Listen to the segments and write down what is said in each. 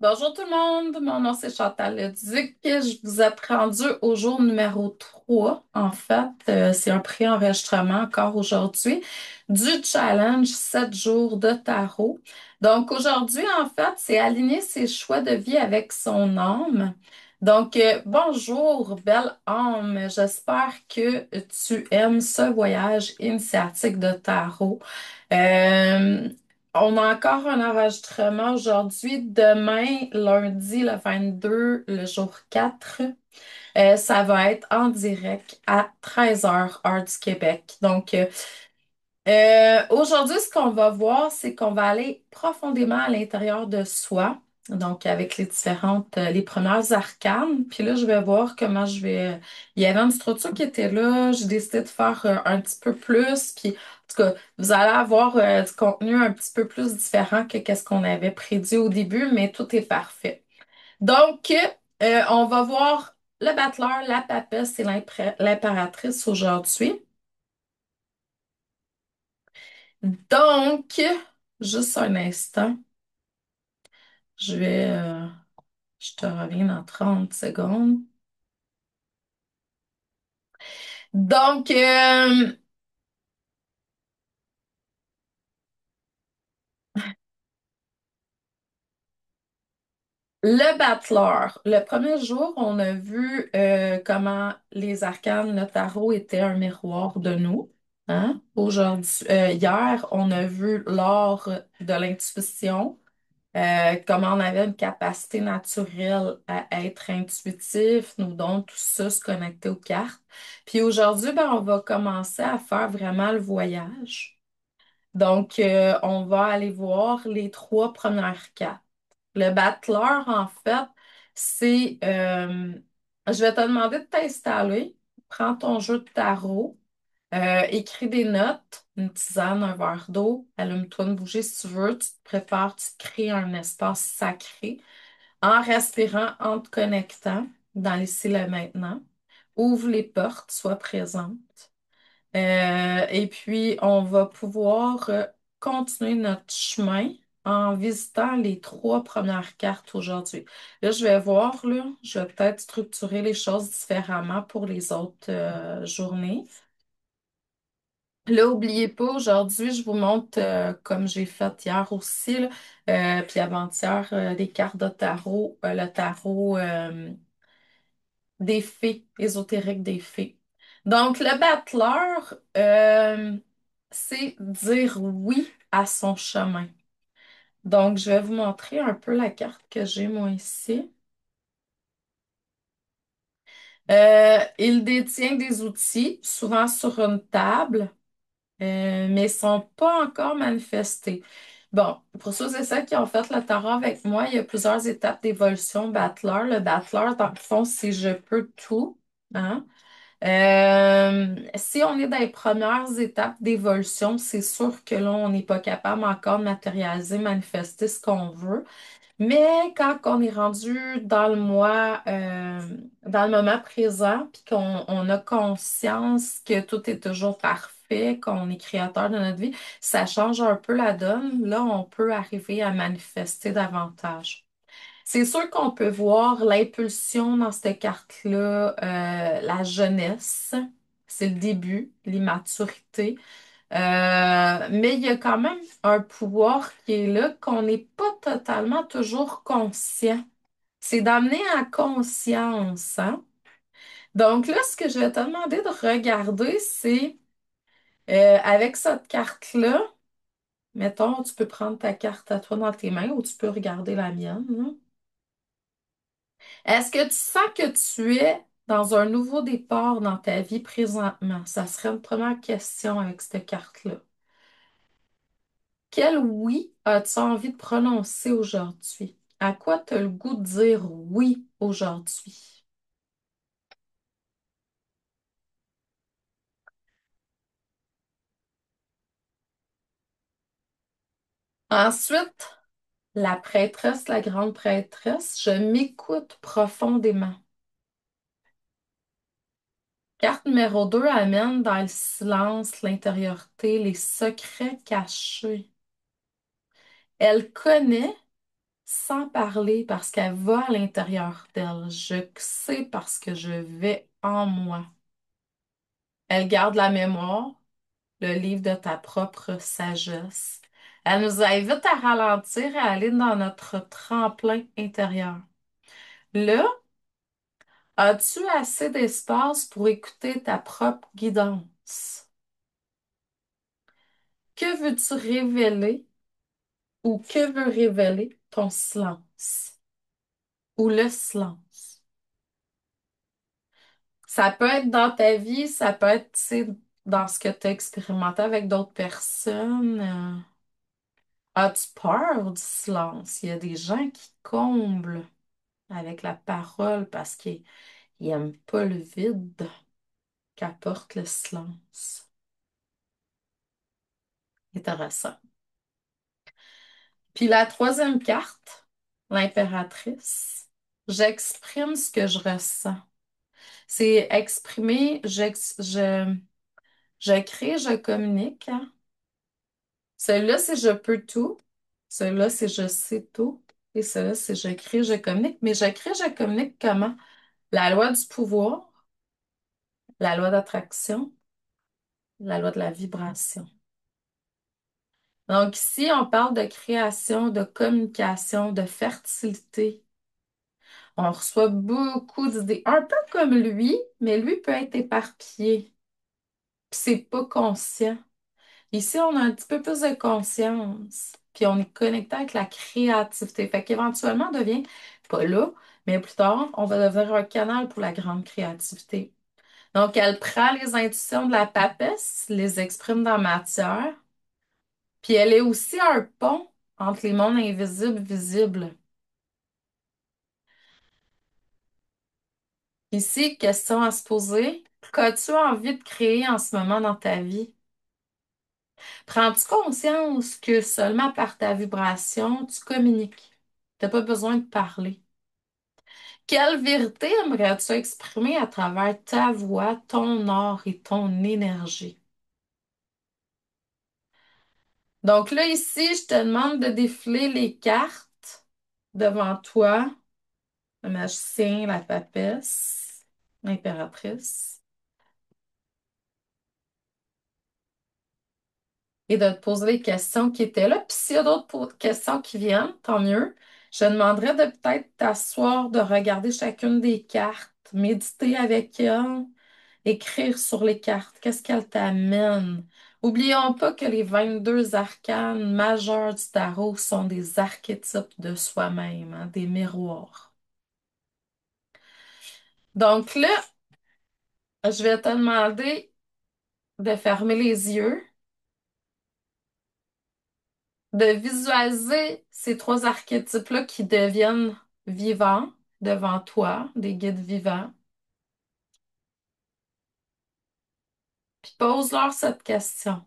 Bonjour tout le monde, mon nom c'est Chantal Leduc. Je vous ai rendu au jour numéro 3. En fait, c'est un pré-enregistrement encore aujourd'hui du challenge 7 jours de tarot. Donc aujourd'hui, en fait, c'est aligner ses choix de vie avec son âme. Donc, bonjour, belle âme. J'espère que tu aimes ce voyage initiatique de tarot. Euh, on a encore un enregistrement aujourd'hui. Demain, lundi, le 22, le jour 4, ça va être en direct à 13 heures heure du Québec. Donc, aujourd'hui, ce qu'on va voir, c'est qu'on va aller profondément à l'intérieur de soi. Donc, avec les premières arcanes. Puis là, je vais voir comment je vais. Il y avait une structure qui était là. J'ai décidé de faire un petit peu plus. Puis, en tout cas, vous allez avoir du contenu un petit peu plus différent que qu'est-ce qu'on avait prédit au début, mais tout est parfait. Donc, on va voir le battleur, la papesse et l'impératrice aujourd'hui. Donc, juste un instant, je vais, je te reviens dans 30 secondes. Donc, le battleur, le premier jour, on a vu comment les arcanes, le tarot était un miroir de nous. Hein? Aujourd'hui, hier, on a vu l'art de l'intuition. Comment on avait une capacité naturelle à être intuitif, nous dons tout ça, se connecter aux cartes. Puis aujourd'hui, ben, on va commencer à faire vraiment le voyage. Donc, on va aller voir les trois premières cartes. Le battleur, en fait, c'est... je vais te demander de t'installer. Prends ton jeu de tarot. Écris des notes, une tisane, un verre d'eau, allume-toi une bougie si tu veux, tu te prépares, tu te crées un espace sacré en respirant, en te connectant dans l'ici et le maintenant. Ouvre les portes, sois présente. Et puis, on va pouvoir continuer notre chemin en visitant les trois premières cartes aujourd'hui. Là, je vais voir, là, je vais peut-être structurer les choses différemment pour les autres journées. Là, oubliez pas, aujourd'hui, je vous montre, comme j'ai fait hier aussi, là, puis avant-hier, des cartes de tarot, le tarot des fées, ésotérique des fées. Donc, le battleur, c'est dire oui à son chemin. Donc, je vais vous montrer un peu la carte que j'ai moi ici. Il détient des outils, souvent sur une table. Mais ils sont pas encore manifestés. Bon, pour ceux et celles qui ont fait le tarot avec moi, il y a plusieurs étapes d'évolution battleur. Le battleur, dans le fond, c'est je peux tout. Hein? Si on est dans les premières étapes d'évolution, c'est sûr que là, on n'est pas capable encore de matérialiser, manifester ce qu'on veut. Mais quand on est rendu dans le mois, dans le moment présent, puis qu'on a conscience que tout est toujours parfait, qu'on est créateur de notre vie, ça change un peu la donne. Là, on peut arriver à manifester davantage. C'est sûr qu'on peut voir l'impulsion dans cette carte-là, la jeunesse, c'est le début, l'immaturité. Mais il y a quand même un pouvoir qui est là qu'on n'est pas totalement toujours conscient. C'est d'amener à conscience, hein? Donc là, ce que je vais te demander de regarder, c'est avec cette carte-là, mettons, tu peux prendre ta carte à toi dans tes mains ou tu peux regarder la mienne, là. Est-ce que tu sens que tu es dans un nouveau départ dans ta vie présentement? Ça serait une première question avec cette carte-là. Quel oui as-tu envie de prononcer aujourd'hui? À quoi tu as le goût de dire oui aujourd'hui? Ensuite, la prêtresse, la grande prêtresse, je m'écoute profondément. Carte numéro 2 amène dans le silence, l'intériorité, les secrets cachés. Elle connaît, sans parler parce qu'elle va à l'intérieur d'elle. Je sais parce que je vais en moi. Elle garde la mémoire, le livre de ta propre sagesse. Elle nous invite à ralentir et à aller dans notre tremplin intérieur. Là, as-tu assez d'espace pour écouter ta propre guidance? Que veux-tu révéler ou que veut révéler ton silence ou le silence? Ça peut être dans ta vie, ça peut être, tu sais, dans ce que tu as expérimenté avec d'autres personnes. As-tu peur du silence? Il y a des gens qui comblent avec la parole parce qu'ils n'aiment pas le vide qu'apporte le silence. Intéressant. Puis la troisième carte, l'impératrice, j'exprime ce que je ressens. C'est exprimer, je crée, je communique, hein. Celui-là, c'est je peux tout. Celui-là, c'est je sais tout. Et celui-là, c'est je crée, je communique. Mais je crée, je communique comment? La loi du pouvoir, la loi d'attraction, la loi de la vibration. Donc ici, on parle de création, de communication, de fertilité. On reçoit beaucoup d'idées, un peu comme lui, mais lui peut être éparpillé. Puis c'est pas conscient. Ici, on a un petit peu plus de conscience, puis on est connecté avec la créativité. Fait qu'éventuellement, on devient, pas là, mais plus tard, on va devenir un canal pour la grande créativité. Donc, elle prend les intuitions de la papesse, les exprime dans matière, puis elle est aussi un pont entre les mondes invisibles et visibles. Ici, question à se poser, qu'as-tu envie de créer en ce moment dans ta vie? Prends-tu conscience que seulement par ta vibration, tu communiques? Tu n'as pas besoin de parler. Quelle vérité aimerais-tu exprimer à travers ta voix, ton art et ton énergie? Donc là, ici, je te demande de défiler les cartes devant toi. Le magicien, la papesse, l'impératrice. Et de te poser les questions qui étaient là. Puis s'il y a d'autres questions qui viennent, tant mieux. Je te demanderais de peut-être t'asseoir, de regarder chacune des cartes, méditer avec elle, écrire sur les cartes. Qu'est-ce qu'elles t'amènent? Oublions pas que les 22 arcanes majeurs du tarot sont des archétypes de soi-même, hein, des miroirs. Donc là, je vais te demander de fermer les yeux, de visualiser ces trois archétypes-là qui deviennent vivants devant toi, des guides vivants. Puis pose-leur cette question.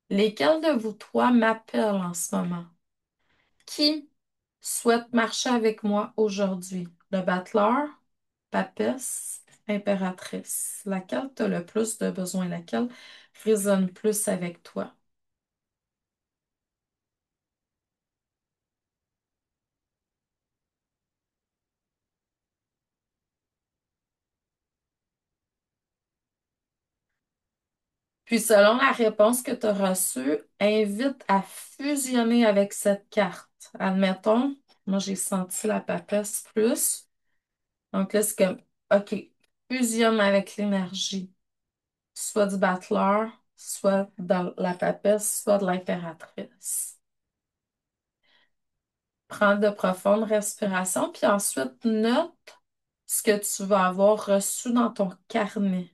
Lesquels de vous trois m'appellent en ce moment? Qui souhaite marcher avec moi aujourd'hui? Le battleur, papesse, impératrice. Laquelle tu as le plus de besoin? Laquelle résonne plus avec toi? Puis selon la réponse que tu as reçue, invite à fusionner avec cette carte. Admettons, moi j'ai senti la papesse plus. Donc là, c'est comme, OK, fusionne avec l'énergie, soit du battleur, soit de la papesse, soit de l'impératrice. Prends de profondes respirations, puis ensuite note ce que tu vas avoir reçu dans ton carnet.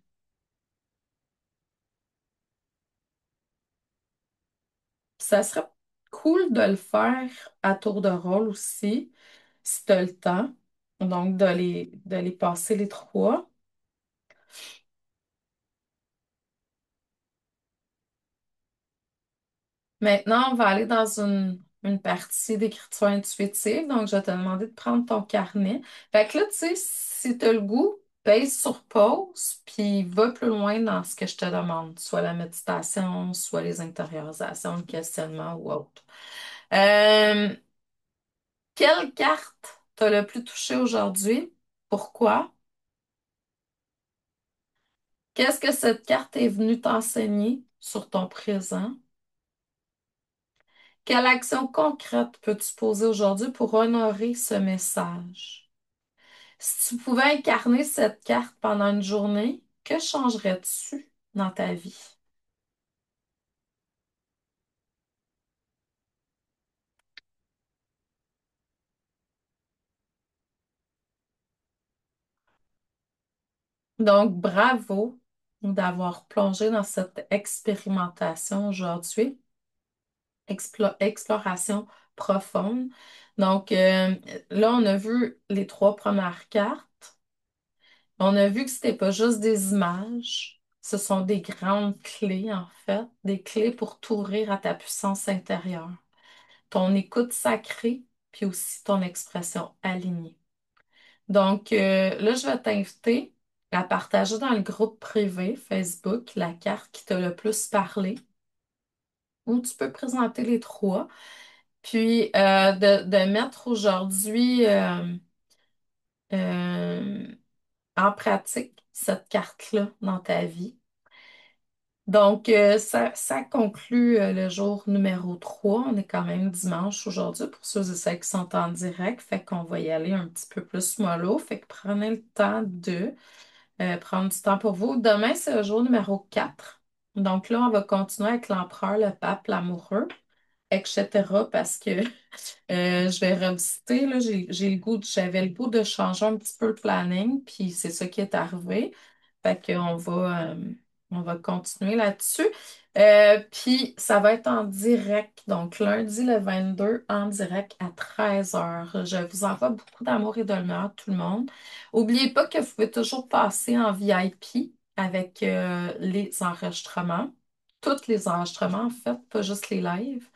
Puis ça serait cool de le faire à tour de rôle aussi, si tu as le temps. Donc, de les passer les trois. Maintenant, on va aller dans une partie d'écriture intuitive. Donc, je vais te demander de prendre ton carnet. Fait que là, tu sais, si tu as le goût, pèse sur pause, puis va plus loin dans ce que je te demande, soit la méditation, soit les intériorisations, le questionnement ou autre. Euh, Quelle carte t'as le plus touché aujourd'hui? Pourquoi? Qu'est-ce que cette carte est venue t'enseigner sur ton présent? Quelle action concrète peux-tu poser aujourd'hui pour honorer ce message? Si tu pouvais incarner cette carte pendant une journée, que changerais-tu dans ta vie? Donc, bravo d'avoir plongé dans cette expérimentation aujourd'hui, exploration profonde. Donc, là, on a vu les trois premières cartes. On a vu que c'était pas juste des images, ce sont des grandes clés, en fait, des clés pour t'ouvrir à ta puissance intérieure, ton écoute sacrée, puis aussi ton expression alignée. Donc, là, je vais t'inviter à partager dans le groupe privé Facebook la carte qui t'a le plus parlé, ou tu peux présenter les trois, puis de mettre aujourd'hui euh, en pratique cette carte-là dans ta vie. Donc, ça conclut le jour numéro 3. On est quand même dimanche aujourd'hui pour ceux et celles qui sont en direct. Fait qu'on va y aller un petit peu plus mollo. Fait que prenez le temps de prendre du temps pour vous. Demain, c'est le jour numéro 4. Donc là, on va continuer avec l'empereur, le pape, l'amoureux, etc. Parce que je vais revisiter, là, j'avais le goût de changer un petit peu le planning, puis c'est ça qui est arrivé. Fait on va continuer là-dessus. Puis ça va être en direct, donc lundi le 22 en direct à 13 heures. Je vous envoie beaucoup d'amour et de lumière, tout le monde. N'oubliez pas que vous pouvez toujours passer en VIP avec les enregistrements. Tous les enregistrements, en fait, pas juste les lives.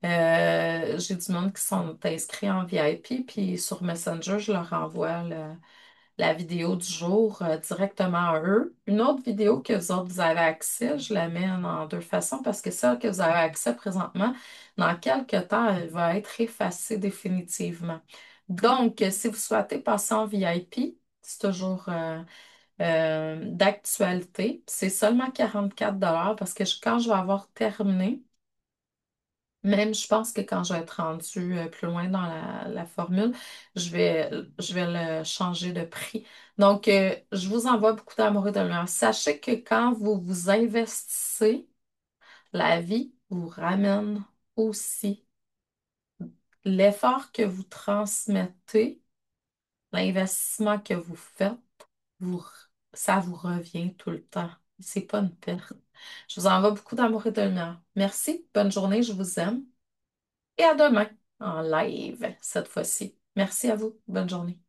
J'ai du monde qui sont inscrits en VIP, puis sur Messenger, je leur envoie la vidéo du jour directement à eux. Une autre vidéo que vous autres, vous avez accès, je la mets en deux façons parce que celle que vous avez accès présentement, dans quelques temps, elle va être effacée définitivement. Donc, si vous souhaitez passer en VIP, c'est toujours d'actualité. C'est seulement 44 parce que quand je vais avoir terminé, même, je pense que quand je vais être rendue plus loin dans la formule, je vais le changer de prix. Donc, je vous envoie beaucoup d'amour et de lumière. Sachez que quand vous vous investissez, la vie vous ramène aussi. L'effort que vous transmettez, l'investissement que vous faites, vous, ça vous revient tout le temps. C'est pas une perte. Je vous envoie beaucoup d'amour et de lumière. Merci, bonne journée, je vous aime. Et à demain, en live cette fois-ci. Merci à vous. Bonne journée.